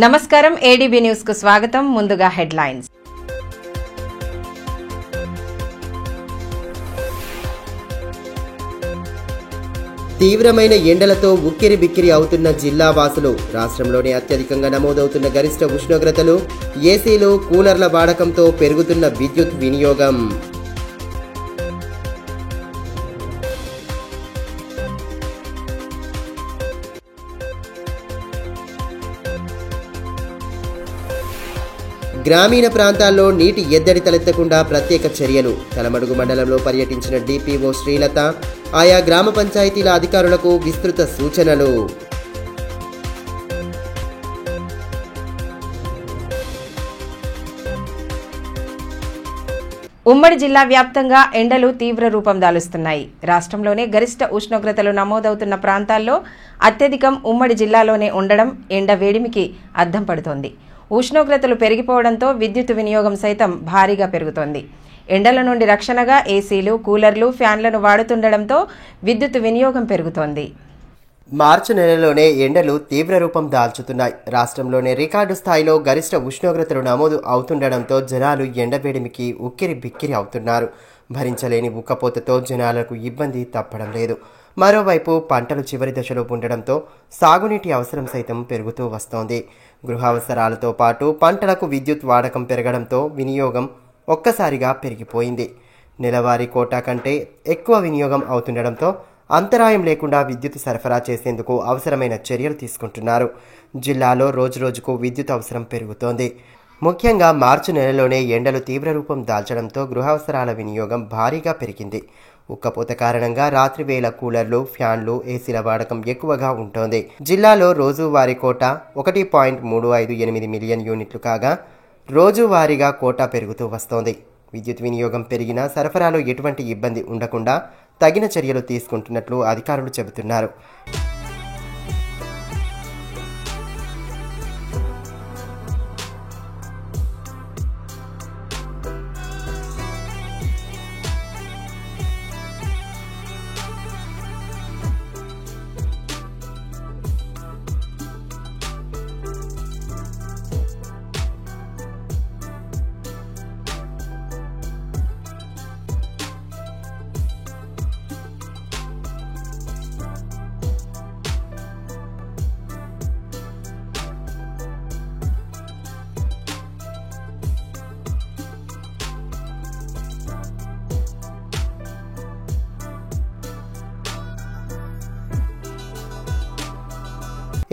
నమస్కారం ADB news కు స్వాగతం. ముందుగా హెడ్లైన్స్. తీవ్రమైన ఎండలతో ఉక్కిరి బిక్కిరి అవుతున్న జిల్లా వాసులు. రాష్ట్రంలోనే అత్యధికంగా నమోదవుతున్న గరిష్ట ఉష్ణోగ్రతలు, ఏసీలు, కూలర్ల వాడకంతో పెరుగుతున్న విద్యుత్ వినియోగం. గ్రామీణ ప్రాంతాల్లో నీటి ఎద్దడి తలెత్తకుండా ప్రత్యేక చర్యలు. తలమడుగు మండలంలో పర్యటించిన డిపిఓ శ్రీలత ఆయా గ్రామ పంచాయతీల అధికారులకు విస్తృత సూచనలు. ఉమ్మడి జిల్లా వ్యాప్తంగా ఎండలు తీవ్ర రూపం దాలుస్తున్నాయి. రాష్ట్రంలోనే గరిష్ట ఉష్ణోగ్రతలు నమోదవుతున్న ప్రాంతాల్లో అత్యధికం ఉమ్మడి జిల్లాలోనే ఉండడం ఎండ వేడిమికి అద్దం పడుతోంది. ఉష్ణోగ్రతలు పెరిగిపోవడంతో విద్యుత్ వినియోగం సైతం భారీగా పెరుగుతోంది. ఎండల నుండి రక్షణగా ఏసీలు, కూలర్లు, ఫ్యాన్లను వాడుతుండటంతో విద్యుత్ వినియోగం పెరుగుతోంది. మార్చి నెలలోనే ఎండలు తీవ్ర రూపం దాల్చుతున్నాయి. రాష్ట్రంలోనే రికార్డు స్థాయిలో గరిష్ట ఉష్ణోగ్రతలు నమోదు అవుతుండటంతో జనాలు ఎండవేడిమికి ఉక్కిరి బిక్కిరి అవుతున్నారు. భరించలేని ఉక్కపోతతో జనాలకు ఇబ్బంది తప్పడం లేదు. మరోవైపు పంటలు చివరి దశలో ఉండడంతో సాగునీటి అవసరం సైతం పెరుగుతూ వస్తోంది. గృహావసరాలతో పాటు పంటలకు విద్యుత్ వాడకం పెరగడంతో వినియోగం ఒక్కసారిగా పెరిగిపోయింది. నెలవారీ కోటా కంటే ఎక్కువ వినియోగం అవుతుండడంతో అంతరాయం లేకుండా విద్యుత్ సరఫరా చేసేందుకు అవసరమైన చర్యలు తీసుకుంటున్నారు. జిల్లాలో రోజురోజుకు విద్యుత్ అవసరం పెరుగుతోంది. ముఖ్యంగా మార్చి నెలలోనే ఎండలు తీవ్ర రూపం దాల్చడంతో గృహావసరాల వినియోగం భారీగా పెరిగింది. ఉక్కపోత కారణంగా రాత్రి వేళ కూలర్లు, ఫ్యాన్లు, ఏసీల వాడకం ఎక్కువగా ఉంటోంది. జిల్లాలో రోజువారీ కోటా 1.358 మిలియన్ యూనిట్లు కాగా రోజువారీగా కోటా పెరుగుతూ వస్తోంది. విద్యుత్ వినియోగం పెరిగినా సరఫరాలో ఎటువంటి ఇబ్బంది ఉండకుండా తగిన చర్యలు తీసుకుంటున్నట్లు అధికారులు చెబుతున్నారు.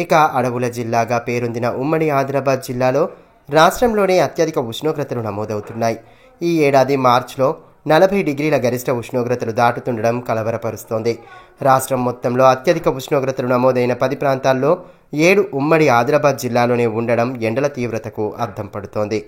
ఇక అడవుల జిల్లాగా పేరొందిన ఉమ్మడి ఆదిలాబాద్ జిల్లాలో రాష్ట్రంలోనే అత్యధిక ఉష్ణోగ్రతలు నమోదవుతున్నాయి. ఈ ఏడాది మార్చిలో 40 డిగ్రీల గరిష్ట ఉష్ణోగ్రతలు దాటుతుండడం కలవరపరుస్తోంది. రాష్ట్రం మొత్తంలో అత్యధిక ఉష్ణోగ్రతలు నమోదైన 10 ప్రాంతాల్లో 7 ఉమ్మడి ఆదిలాబాద్ జిల్లాలోనే ఉండడం ఎండల తీవ్రతకు అద్దం పడుతోంది.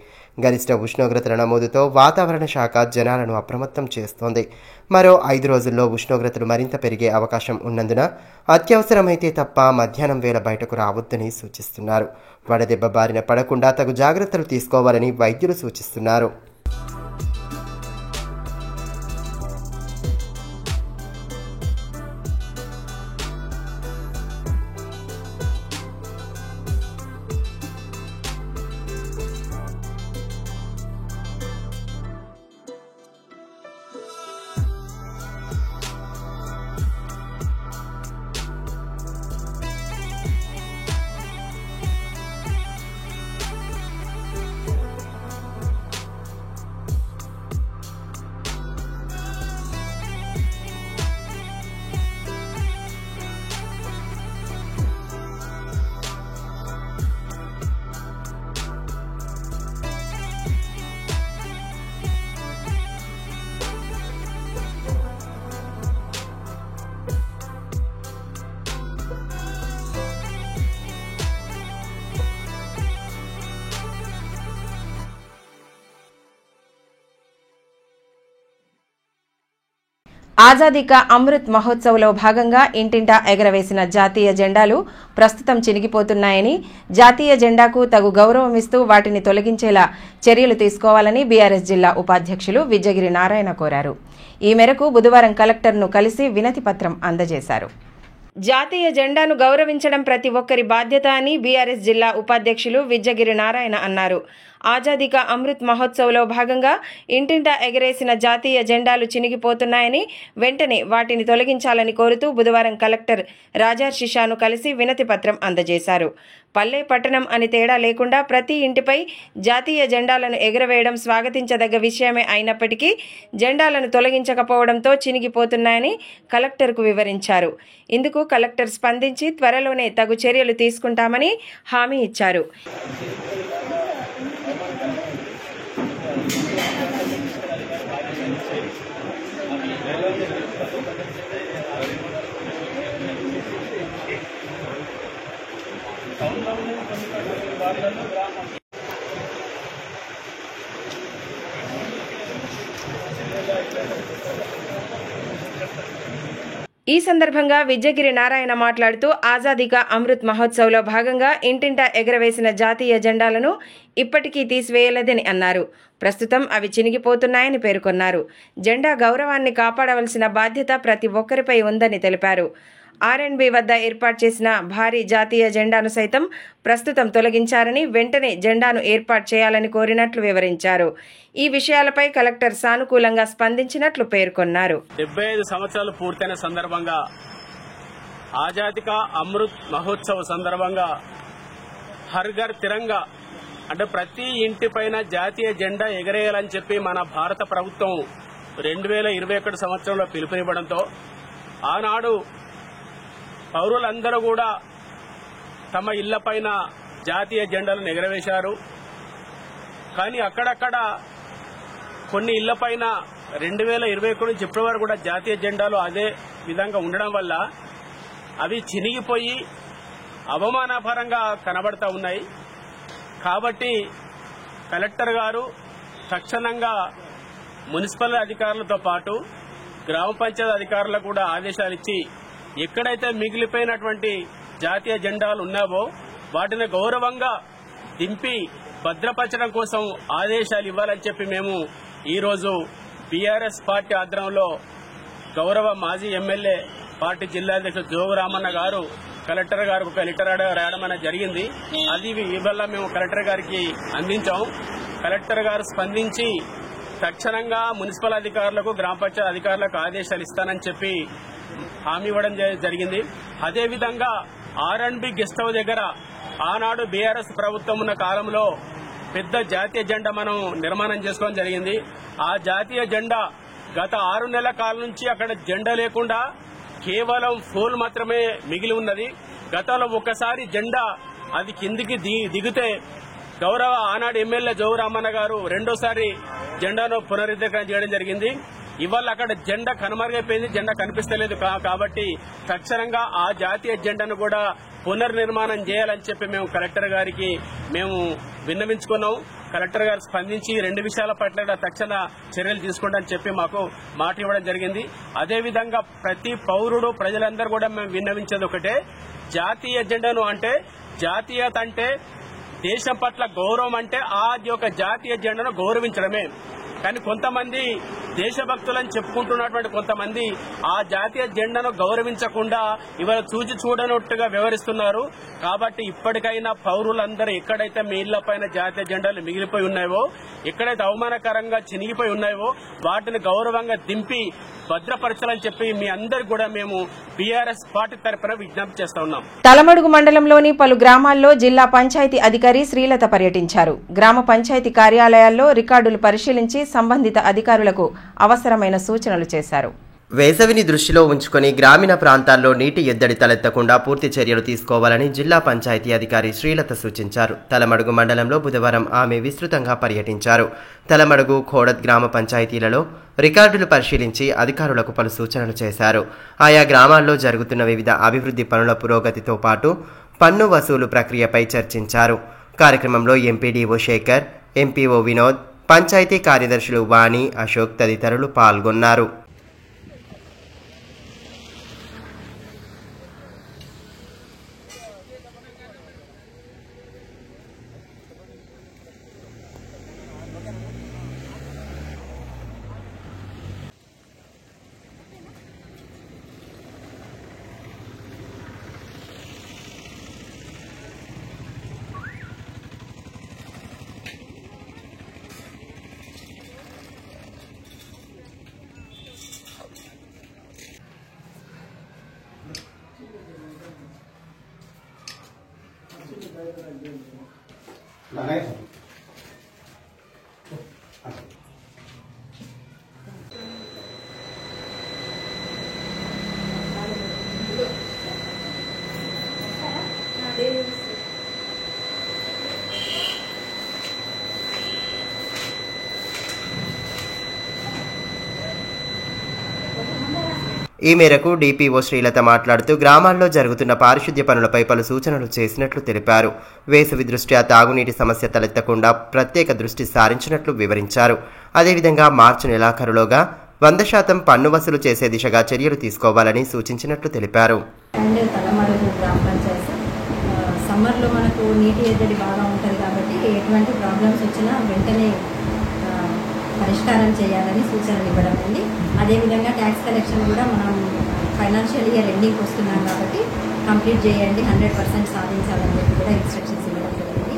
గరిష్ట ఉష్ణోగ్రతల నమోదుతో వాతావరణ శాఖ జనాలను అప్రమత్తం చేస్తోంది. మరో 5 రోజుల్లో ఉష్ణోగ్రతలు మరింత పెరిగే అవకాశం ఉన్నందున అత్యవసరమైతే తప్ప మధ్యాహ్నం వేళ బయటకు రావద్దని సూచిస్తున్నారు. వడదెబ్బ బారిన పడకుండా తగు జాగ్రత్తలు తీసుకోవాలని వైద్యులు సూచిస్తున్నారు. ఆజాదీ కా అమృత్ మహోత్సవ్లో భాగంగా ఇంటింటా ఎగరవేసిన జాతీయ జెండాలు ప్రస్తుతం చినిగిపోతున్నాయని, జాతీయ జెండాకు తగు గౌరవం ఇస్తూ వాటిని తొలగించేలా చర్యలు తీసుకోవాలని బీఆర్ఎస్ జిల్లా ఉపాధ్యక్షులు విజయగిరి నారాయణ కోరారు. ఈ మేరకు బుధవారం కలెక్టర్ను కలిసి వినతి పత్రం అందజేశారు. జాతీయ జెండాను గౌరవించడం ప్రతి ఒక్కరి బాధ్యత అని బీఆర్ఎస్ జిల్లా ఉపాధ్యక్షులు విజ్జగిరి నారాయణ అన్నారు. ఆజాదీ కా అమృత్ మహోత్సవ్లో భాగంగా ఇంటింటా ఎగరేసిన జాతీయ జెండాలు చినిగిపోతున్నాయని, వెంటనే వాటిని తొలగించాలని కోరుతూ బుధవారం కలెక్టర్ రాజర్షిషాను కలిసి వినతి పత్రం అందజేశారు. పల్లె పట్టణం అని తేడా లేకుండా ప్రతి ఇంటిపై జాతీయ జెండాలను ఎగురవేయడం స్వాగతించదగ్గ విషయమే అయినప్పటికీ జెండాలను తొలగించకపోవడంతో చినిగిపోతున్నాయని కలెక్టర్కు వివరించారు. ఇందుకు కలెక్టర్ స్పందించి త్వరలోనే తగు చర్యలు తీసుకుంటామని హామీ ఇచ్చారు. ఈ సందర్భంగా విజ్జగిరి నారాయణ మాట్లాడుతూ ఆజాదీ కా అమృత్ మహోత్సవ్లో భాగంగా ఇంటింటా ఎగరవేసిన జాతీయ జెండాలను ఇప్పటికీ తీసివేయలేదని అన్నారు. ప్రస్తుతం అవి చినిగిపోతున్నాయని పేర్కొన్నారు. జెండా గౌరవాన్ని కాపాడవలసిన బాధ్యత ప్రతి ఒక్కరిపై ఉందని తెలిపారు. ఆర్ఎండ్బి వద్ద ఏర్పాటు చేసిన భారీ జాతీయ జెండాను సైతం ప్రస్తుతం తొలగించారని, వెంటనే జెండాను ఏర్పాటు చేయాలని కోరినట్లు వివరించారు. ఈ విషయాలపై కలెక్టర్ సానుకూలంగా స్పందించినట్లు పేర్కొన్నారు. 75 సంవత్సరాలు పూర్తయిన సందర్భంగా ఆజాదీ కా అమృత్ మహోత్సవ్ సందర్భంగా హర్ ఘర్ తిరంగా అంటే ప్రతి ఇంటిపైన జాతీయ జెండా ఎగరేయాలని చెప్పి మన భారత ప్రభుత్వం 2021 సంవత్సరంలో పిలుపునివ్వడంతో ఆనాడు పౌరులందరూ కూడా తమ ఇళ్లపైన జాతీయ జెండాలను ఎగరవేశారు. కానీ అక్కడక్కడ కొన్ని ఇళ్లపైన 2021 నుంచి ఇప్పటి వరకు కూడా జాతీయ జెండాలు అదే విధంగా ఉండడం వల్ల అవి చినిగిపోయి అవమానకరంగా కనబడతా ఉన్నాయి. కాబట్టి కలెక్టర్ గారు తక్షణంగా మున్సిపల్ అధికారులతో పాటు గ్రామ పంచాయతీ అధికారులకు కూడా ఆదేశాలు ఇచ్చి ఎక్కడైతే మిగిలిపోయినటువంటి జాతీయ జెండాలు ఉన్నావో వాటిని గౌరవంగా దింపి భద్రపరచడం కోసం ఆదేశాలు ఇవ్వాలని చెప్పి మేము ఈరోజు బీఆర్ఎస్ పార్టీ ఆధ్వర్యంలో గౌరవ మాజీ ఎమ్మెల్యే పార్టీ జిల్లా అధ్యక్షుడు జోగు రామన్న గారు కలెక్టర్ గారికి ఒక లెటర్ రాయడం అనేది జరిగింది. అది ఇవాళ మేము కలెక్టర్ గారికి అందించాం. కలెక్టర్ గారు స్పందించి తక్షణంగా మున్సిపల్ అధికారులకు గ్రామ పంచాయతీ అధికారులకు ఆదేశాలు ఇస్తానని చెప్పి హామీ ఇవ్వడం జరిగింది. అదేవిధంగా ఆర్ఎండ్బి గెస్ట్ హౌస్ దగ్గర ఆనాడు బీఆర్ఎస్ ప్రభుత్వం ఉన్న కాలంలో పెద్ద జాతీయ జెండా మనం నిర్మాణం చేసుకోవడం జరిగింది. ఆ జాతీయ జెండా గత 6 నెలల కాలం నుంచి అక్కడ జెండా లేకుండా కేవలం ఫోల్ మాత్రమే మిగిలి ఉన్నది. గతంలో ఒకసారి జెండా అది కిందికి దిగితే గౌరవ ఆనాడు ఎమ్మెల్యే జోగు రామన్న గారు రెండోసారి జెండాను పునరుద్ధరణ చేయడం జరిగింది. ఇవాళ అక్కడ జెండా కనుమరుగైపోయింది, జెండా కనిపిస్తలేదు. కాబట్టి తక్షణంగా ఆ జాతీయ జెండాను కూడా పునర్నిర్మాణం చేయాలని చెప్పి మేము కలెక్టర్ గారికి మేము విన్నవించుకున్నాం. కలెక్టర్ గారు స్పందించి 2 విషయాల పట్ల తక్షణ చర్యలు తీసుకుంటామని చెప్పి మాకు మాట ఇవ్వడం జరిగింది. అదేవిధంగా ప్రతి పౌరుడు ప్రజలందరూ కూడా మేము విన్నవించేది ఒకటే, జాతీయ జెండాను అంటే జాతీయత అంటే దేశం పట్ల గౌరవం అంటే ఆ యొక్క జాతీయ జెండాను గౌరవించడమే. కానీ కొంతమంది దేశభక్తులని చెప్పుకుంటున్నటువంటి కొంతమంది ఆ జాతీయ జెండాను గౌరవించకుండా ఇవాళ చూడనట్టుగా వ్యవహరిస్తున్నారు. కాబట్టి ఇప్పటికైనా పౌరులందరూ ఎక్కడైతే మీ ఇళ్లపైన జాతీయ జెండాలు మిగిలిపోయి ఉన్నాయో, ఎక్కడైతే అవమానకరంగా చినిగిపోయి ఉన్నాయో వాటిని గౌరవంగా దింపి భద్రపరచాలని చెప్పి మీ అందరికి కూడా మేము బీఆర్ఎస్ పార్టీ తరఫున విజ్ఞప్తి చేస్తా ఉన్నాం. తలమడుగు మండలంలోని పలు గ్రామాల్లో జిల్లా పంచాయతీ అధికారి శ్రీలత పర్యటించారు. గ్రామ పంచాయతీ కార్యాలయాల్లో రికార్డులు పరిశీలించి సంబంధిత అధికారులకు అవసరమైన సూచనలు చేశారు. వేసవిని దృష్టిలో ఉంచుకొని గ్రామీణ ప్రాంతాల్లో నీటి ఎద్దడి తలెత్తకుండా పూర్తి చర్యలు తీసుకోవాలని జిల్లా పంచాయతీ అధికారి శ్రీలత సూచించారు. తలమడుగు మండలంలో బుధవారం ఆమె విస్తృతంగా పర్యటించారు. తలమడుగు, ఖోడత్ గ్రామ పంచాయతీలలో రికార్డులు పరిశీలించి అధికారులకు పలు సూచనలు చేశారు. ఆయా గ్రామాల్లో జరుగుతున్న వివిధ అభివృద్ధి పనుల పురోగతితో పాటు పన్ను వసూలు ప్రక్రియపై చర్చించారు. కార్యక్రమంలో ఎంపీడీఓ శేఖర్, ఎంపీఓ వినోద్, పంచాయతీ కార్యదర్శులు వాణి, అశోక్ తదితరులు పాల్గొన్నారు. ఈ మేరకు డిపిఓ శ్రీలత మాట్లాడుతూ గ్రామాల్లో జరుగుతున్న పారిశుద్ధ్య పనులపై పలు సూచనలు చేసినట్లు తెలిపారు. వేసవి దృష్ట్యా తాగునీటి సమస్య తలెత్తకుండా ప్రత్యేక దృష్టి సారించినట్లు వివరించారు. అదేవిధంగా మార్చి నెలాఖరులోగా 100% పన్ను వసూలు చేసే దిశగా చర్యలు తీసుకోవాలని సూచించినట్లు తెలిపారు. సమ్మర్లో మనకు నీటి ఎద్దడి బాగా ఉంటుంది కాబట్టి ఎటువంటి ప్రాబ్లమ్స్ వచ్చినా వెంటనే పరిష్కారం చేయాలని సూచనలు ఇవ్వడం ఉంది. అదేవిధంగా ట్యాక్స్ కలెక్షన్ కూడా మనం ఫైనాన్షియల్ ఇయర్ ఎండింగ్కి వస్తున్నాం కాబట్టి కంప్లీట్ చేయండి, 100% సాధించాలని చెప్పి కూడా ఇన్స్ట్రక్షన్స్ ఇవ్వడం జరిగింది.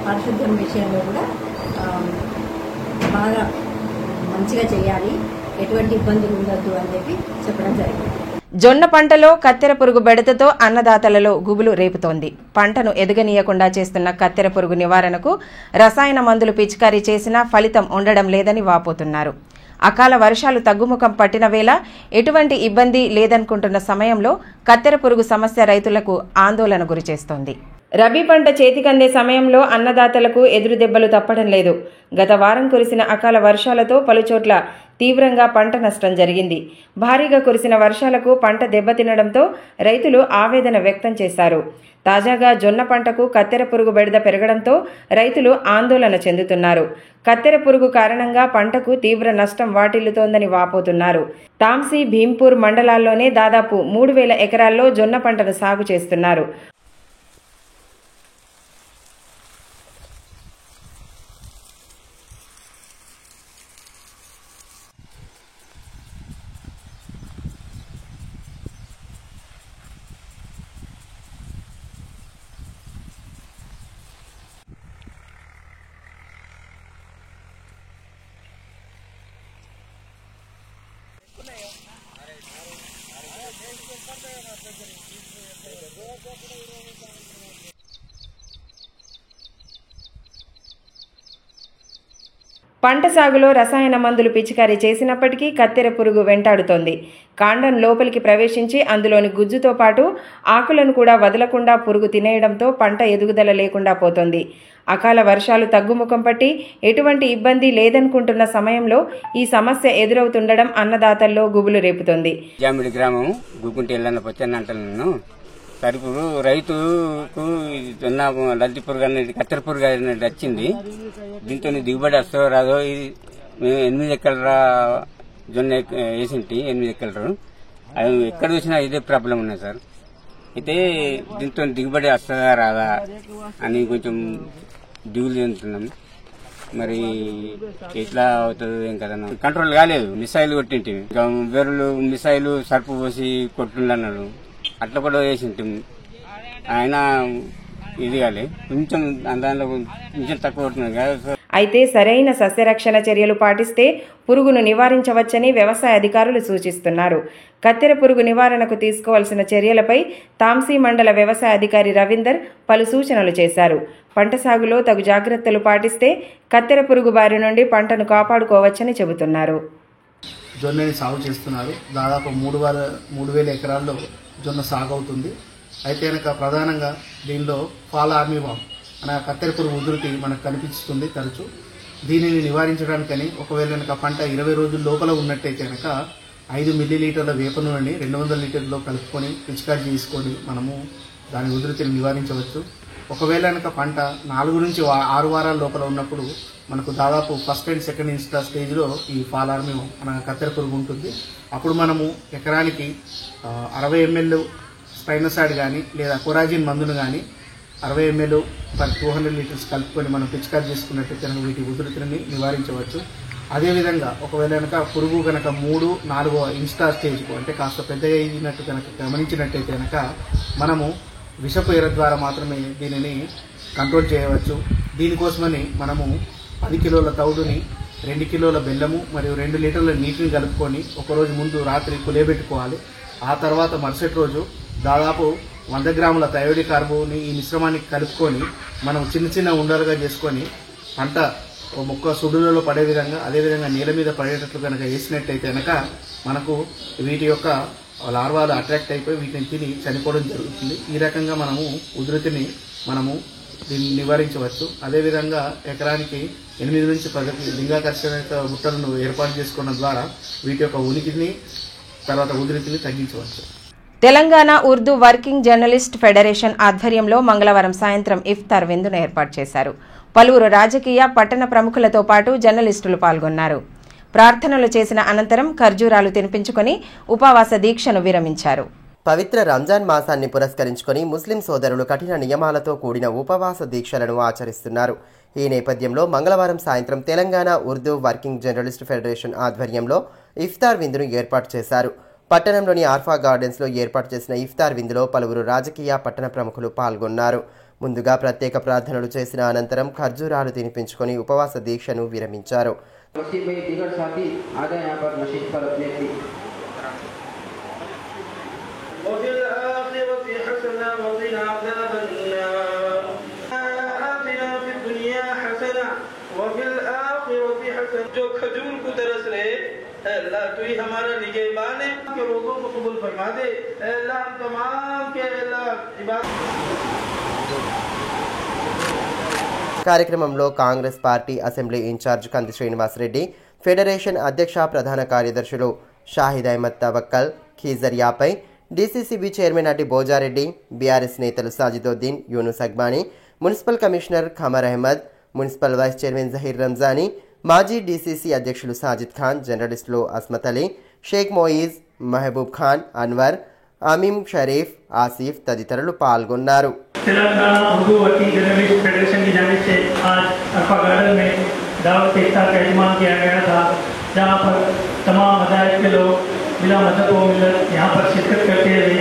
పారిశుద్ధ్యం విషయంలో కూడా బాగా మంచిగా చేయాలి, ఎటువంటి ఇబ్బందులు ఉండొద్దు అని చెప్పి చెప్పడం జరిగింది. జొన్న పంటలో కత్తెర పురుగు బెడతతో అన్నదాతలలో గుబులు రేపుతోంది. పంటను ఎదగనీయకుండా చేస్తున్న కత్తెర పురుగు నివారణకు రసాయన మందులు పిచికారీ చేసినా ఫలితం ఉండడం లేదని వాపోతున్నారు. అకాల వర్షాలు తగ్గుముఖం పట్టిన వేళ ఎటువంటి ఇబ్బంది లేదనుకుంటున్న సమయంలో కత్తెర పురుగు సమస్య రైతులకు ఆందోళన గురిచేస్తోంది. రబీ పంట చేతికందే సమయంలో అన్నదాతలకు ఎదురు దెబ్బలు తప్పడం లేదు. గత వారం కురిసిన అకాల వర్షాలతో పలుచోట్ల తీవ్రంగా పంట నష్టం జరిగింది. భారీగా కురిసిన వర్షాలకు పంట దెబ్బతినడంతో రైతులు ఆవేదన వ్యక్తం చేశారు. తాజాగా జొన్న పంటకు కత్తెర పురుగు బెడద పెరగడంతో రైతులు ఆందోళన చెందుతున్నారు. కత్తెర పురుగు కారణంగా పంటకు తీవ్ర నష్టం వాటిల్లుతోందని వాపోతున్నారు. తాంసీ, భీంపూర్ మండలాల్లోనే దాదాపు 3000 ఎకరాల్లో జొన్న పంటను సాగు చేస్తున్నారు. పంట సాగులో రసాయన మందులు పిచికారీ చేసినప్పటికీ కత్తెర పురుగు వెంటాడుతోంది. కాండం లోపలికి ప్రవేశించి అందులోని గుజ్జుతో పాటు ఆకులను కూడా వదలకుండా పురుగు తినేయడంతో పంట ఎదుగుదల లేకుండా పోతోంది. అకాల వర్షాలు తగ్గుముఖం పట్టి ఎటువంటి ఇబ్బంది లేదనుకుంటున్న సమయంలో ఈ సమస్య ఎదురవుతుండడం అన్నదాతల్లో గుబులు రేపుతోంది. జామిడి గ్రామం గుకుంటి ఎల్లన్నపచ్చనంటాను. సరుకులు రైతుకు లద్ది పురుగు అనేది కత్తెర పురుగు అనేది వచ్చింది. దీంతో దిగుబడి వస్తుందో రాదో, ఇది మేము 8 ఎకరాల జొన్న వేసింటి 8 ఎకరాలు. అది ఎక్కడ చూసినా ఇదే ప్రాబ్లం ఉన్నాయి సార్. అయితే దీంతో దిగుబడి వస్తుందా రాదా అని కొంచెం దిగులు చెందుతున్నాం. మరి ఎట్లా అవుతుంది ఏం కదా, కంట్రోల్ కాలేదు. మిసైల్ కొట్టింటి వేరులు మిసైలు సర్పు పోసి కొట్టుండన్నాడు, అట్లా కూడా వేసింటి. ఆయన ఇది కాలే, కొంచెం దానిలో కొంచెం తక్కువ కొట్టినాడు కదా. అయితే సరైన సస్యరక్షణ చర్యలు పాటిస్తే పురుగును నివారించవచ్చని వ్యవసాయ అధికారులు సూచిస్తున్నారు. కత్తెర పురుగు నివారణకు తీసుకోవాల్సిన చర్యలపై తాంసీ మండల వ్యవసాయ అధికారి రవీందర్ పలు సూచనలు చేశారు. పంట సాగులో తగు జాగ్రత్తలు పాటిస్తే కత్తెర పురుగు బారి నుండి పంటను కాపాడుకోవచ్చని చెబుతున్నారు. జొన్నని సాగు చేస్తున్నారు. దాదాపు 3000 ఎకరాల్లో జొన్న సాగు అవుతుంది. అయితే కనుక ప్రధానంగా దీనిలో ఫాల్ ఆర్మీవామ్ అనే కత్తెర పురుగు ఉధృతి మనకు కనిపిస్తుంది తరచు. దీనిని నివారించడానికని ఒకవేళ కనుక పంట 20 రోజుల లోపల ఉన్నట్టయితే కనుక 5 మిల్లీలీటర్ల వేప నూనెని 200 లీటర్లో కలుపుకొని పిచికారీ చేసుకొని మనము దాని ఉధృతిని నివారించవచ్చు. ఒకవేళ కనుక పంట 4 నుంచి 6 వారాల లోపల ఉన్నప్పుడు మనకు దాదాపు ఫస్ట్ అండ్ సెకండ్ స్టేజ్లో ఈ ఫాల్ ఆర్మీవామ్ మన కత్తెర పురుగు ఉంటుంది. అప్పుడు మనము ఎకరానికి 60 ml స్పైనోసాడ్ కానీ లేదా కొరాజిన్ మందును కానీ 60 ml per 200 లీటర్స్ కలుపుకొని మనం పిచికారీ చేసుకున్నట్లయితే వీటి ఉధృతిని నివారించవచ్చు. అదేవిధంగా ఒకవేళ కనుక పురుగు కనుక 3-4 ఇన్స్టా స్టేజ్కు అంటే కాస్త పెద్దగా అయినట్టు కనుక గమనించినట్టయితే కనుక మనము విషపు ఎర ద్వారా మాత్రమే దీనిని కంట్రోల్ చేయవచ్చు. దీనికోసమని మనము 10 కిలోల తౌడుని 2 కిలోల బెల్లము మరియు 2 లీటర్ల నీటిని కలుపుకొని ఒకరోజు ముందు రాత్రి కులేబెట్టుకోవాలి. ఆ తర్వాత మరుసటి రోజు దాదాపు 100 గ్రాముల థయోడి కార్బోని ఈ మిశ్రమానికి కలుపుకొని మనం చిన్న ఉండలుగా చేసుకొని పంట మొక్క సుడులలో పడే విధంగా అదేవిధంగా నేల మీద పడేటట్లు కనుక వేసినట్టయితే కనుక మనకు వీటి యొక్క లార్వాలు అట్రాక్ట్ అయిపోయి వీటిని తిని చనిపోవడం జరుగుతుంది. ఈ రకంగా మనము ఉధృతిని దీన్ని నివారించవచ్చు. అదేవిధంగా ఎకరానికి 8 నుంచి 10 లింగాకర్షణ బుట్టలను ఏర్పాటు చేసుకోవడం ద్వారా వీటి యొక్క ఉనికిని తర్వాత ఉధృతిని తగ్గించవచ్చు. Telangana Urdu working journalist federation ఆధ్వర్యంలో మంగళవారం సాయంత్రం ఇఫ్తార్ విందును ఏర్పాటు చేశారు. పలువురు రాజకీయ పట్టణ ప్రముఖులతో పాటు జర్నలిస్టులు పాల్గొన్నారు. ప్రార్థనలు చేసిన అనంతరం ఖర్జూరాలు తినిపించుకొని ఉపవాస దీక్షను విరమించారు. పవిత్ర రంజాన్ మాసాన్ని పురస్కరించుకొని ముస్లిం సోదరులు కఠిన నియమాలతో కూడిన ఉపవాస దీక్షలను ఆచరిస్తున్నారు. ఈ నేపథ్యంలో మంగళవారం సాయంత్రం Telangana Urdu working journalist federation ఆధ్వర్యంలో ఇఫ్తార్ విందును ఏర్పాటు చేశారు. పట్టణంలోని ఆర్ఫా గార్డెన్స్లో ఏర్పాటు చేసిన ఇఫ్తార్ విందులో పలువురు రాజకీయ పట్టణ ప్రముఖులు పాల్గొన్నారు. ముందుగా ప్రత్యేక ప్రార్థనలు చేసిన అనంతరం ఖర్జూరాలు తినిపించుకొని ఉపవాస దీక్షను విరమించారు. जो खजूर को तरस रहे अल्लाह तू ही हमारा निगहबान है के रोज़ों को कबूल फरमा दे अल्लाह हम तमाम के अल्लाह इबादत. కార్యక్రమంలో కాంగ్రెస్ పార్టీ అసెంబ్లీ ఇన్ఛార్జ్ కంది శ్రీనివాస్ రెడ్డి, ఫెడరేషన్ అధ్యక్ష ప్రధాన కార్యదర్శులు షాహిద్ అహ్మద్ తవక్కల్, ఖీజర్ యాపై, డీసీసీబీ చైర్మన్ అడ్డి బోజారెడ్డి, బీఆర్ఎస్ నేతలు Sajiduddin, Yunus Agbani, municipal commissioner Qamar Ahmed, municipal vice chairman Zaheer Ramzani, మాజీ డీసీసీ అధ్యక్షులు సాజిద్ ఖాన్, జర్నలిస్టులు అస్మత్ అలీ, షేక్ మోయిజ్, మహబూబ్ ఖాన్, అన్వర్, అమీం షరీఫ్, ఆసిఫ్ తదితరులు పాల్గొన్నారు. Telangana Urdu working journalist federation की जानिब से आज अल्फा गार्डन में दावत इफ्तार का एहतमाम किया गया था, जहाँ पर तमाम मज़ाहिब के लोग बिला मजहब व मिलत यहाँ पर शिरकत करते हुए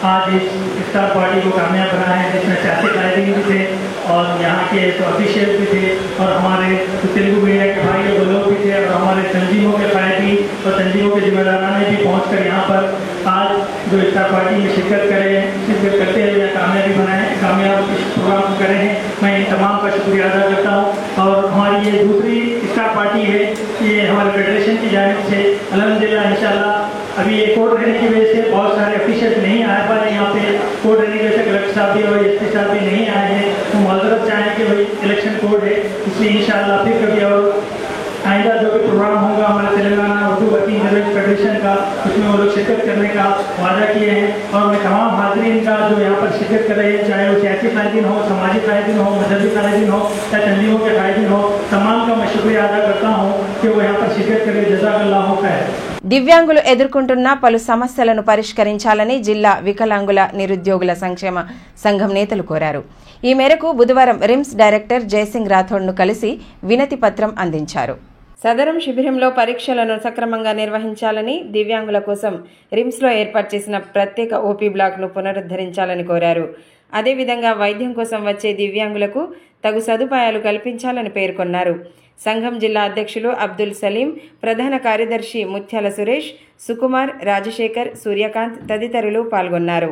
आज इस इफ्तार पार्टी को कामयाब बनाए हैं, जिसमें सियासी कायदीन भी थे और यहाँ के तो ऑफिशियल भी थे और हमारे तेलुगु मीडिया के भाई और लोग भी थे और हमारे तंजीमों के कायदीन और तंजीमों के जिम्मेदारान ने भी पहुँच कर यहाँ पर आज जो इफ्तार पार्टी में शिरकत करते हुए कामयाबी बनाए, कामयाब इस प्रोग्राम को करे हैं. मैं इन तमाम का शुक्रिया अदा करता हूँ. और हमारी ये दूसरी इफ्तार पार्टी है, ये हमारे फेडरेशन की जानिब से अल्हम्दुलिल्लाह इंशाल्लाह. अभी ये कोर्ट रहने की वजह से बहुत सारे ऑफिशियल नहीं आ पाए यहाँ पे. कोर्ट रहने की वजह से कलेक्टर साहब भी और एसपी साहब भी नहीं आए हैं, तो माजरत चाहें कि भाई इलेक्शन कोड है, इसलिए इंशाल्लाह फिर कभी और आइंदा जो भी प्रोग्राम होगा हमारे Telangana Urdu working journalist federation का, उसमें वो लोग शिरकत करने का वादा किए हैं. और मैं तमाम हाजरीन का जो यहाँ पर शिरकत कर रहे हैं, चाहे वो सियासी कायदीन हो, समाजी कायदीन हो, मजहबी कायदीन हो या तंजीमों के कायदीन हो, तमाम का मैं शुक्रिया अदा करता हूँ कि वो यहाँ पर शिरकत करें. जज़ाकल्लाहु खैर. దివ్యాంగులు ఎదుర్కొంటున్న పలు సమస్యలను పరిష్కరించాలని జిల్లా వికలాంగుల నిరుద్యోగుల సంక్షేమ సంఘం నేతలు కోరారు. ఈ మేరకు బుధవారం రిమ్స్ డైరెక్టర్ జయసింగ్ రాథోడ్ను కలిసి వినతి పత్రం అందించారు. సదరం శిబిరంలో పరీక్షలను సక్రమంగా నిర్వహించాలని, దివ్యాంగుల కోసం రిమ్స్లో ఏర్పాటు చేసిన ప్రత్యేక ఓపీ బ్లాక్ను పునరుద్ధరించాలని కోరారు. అదేవిధంగా వైద్యం కోసం వచ్చే దివ్యాంగులకు తగు సదుపాయాలు కల్పించాలని పేర్కొన్నారు. సంఘం జిల్లా అధ్యక్షులు అబ్దుల్ సలీం, ప్రధాన కార్యదర్శి ముత్యాల సురేష్, సుకుమార్, రాజశేఖర్, సూర్యకాంత్ తదితరులు పాల్గొన్నారు.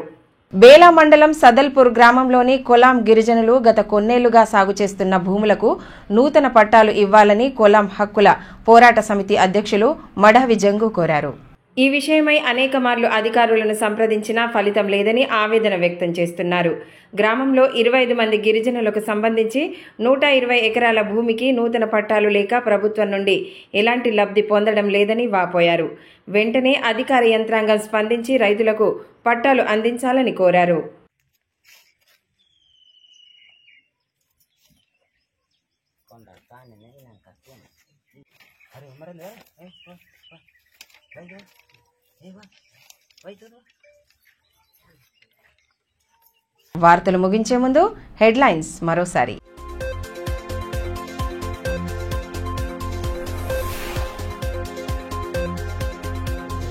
బేలా మండలం సదల్పూర్ గ్రామంలోని కొలాం గిరిజనులు గత కొన్నేళ్లుగా సాగు చేస్తున్న భూములకు నూతన పట్టాలు ఇవ్వాలని కొలాం హక్కుల పోరాట సమితి అధ్యక్షులు మఢవి జంగు కోరారు. ఈ విషయమై అనేక మార్లు అధికారులను సంప్రదించినా ఫలితం లేదని ఆవేదన వ్యక్తం చేస్తున్నారు. గ్రామంలో 25 మంది గిరిజనులకు సంబంధించి 120 ఎకరాల భూమికి నూతన పట్టాలు లేక ప్రభుత్వం నుండి ఎలాంటి లబ్ధి పొందడం లేదని వాపోయారు. వెంటనే అధికార యంత్రాంగం స్పందించి రైతులకు పట్టాలు అందించాలని కోరారు. వార్తలు ముగించే ముందు హెడ్లైన్స్ మరోసారి.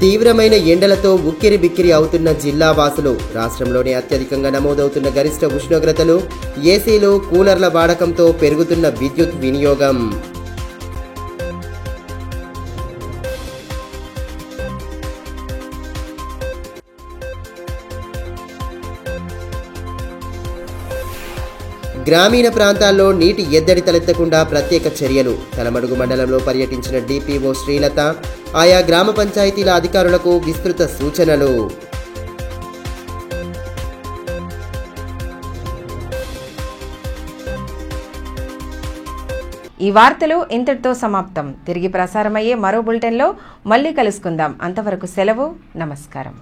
తీవ్రమైన ఎండలతో ఉక్కిరి బిక్కిరి అవుతున్న జిల్లా వాసులు. రాష్ట్రంలోనే అత్యధికంగా నమోదవుతున్న గరిష్ట ఉష్ణోగ్రతలు, ఏసీలు, కూలర్ల వాడకంతో పెరుగుతున్న విద్యుత్ వినియోగం. గ్రామీణ ప్రాంతాల్లో నీటి ఎద్దడి తలెత్తకుండా ప్రత్యేక చర్యలు. తలమడుగు మండలంలో పర్యటించిన డిపిఓ శ్రీలత ఆయా గ్రామ పంచాయతీల అధికారులకు విస్తృత సూచనలు. ఈ వార్తలు ఇంతటితో సమాప్తం. తిరిగి ప్రసారమయ్యే మరో బులెటిన్లో మళ్ళీ కలుసుకుందాం. అంతవరకు సెలవు. నమస్కారం.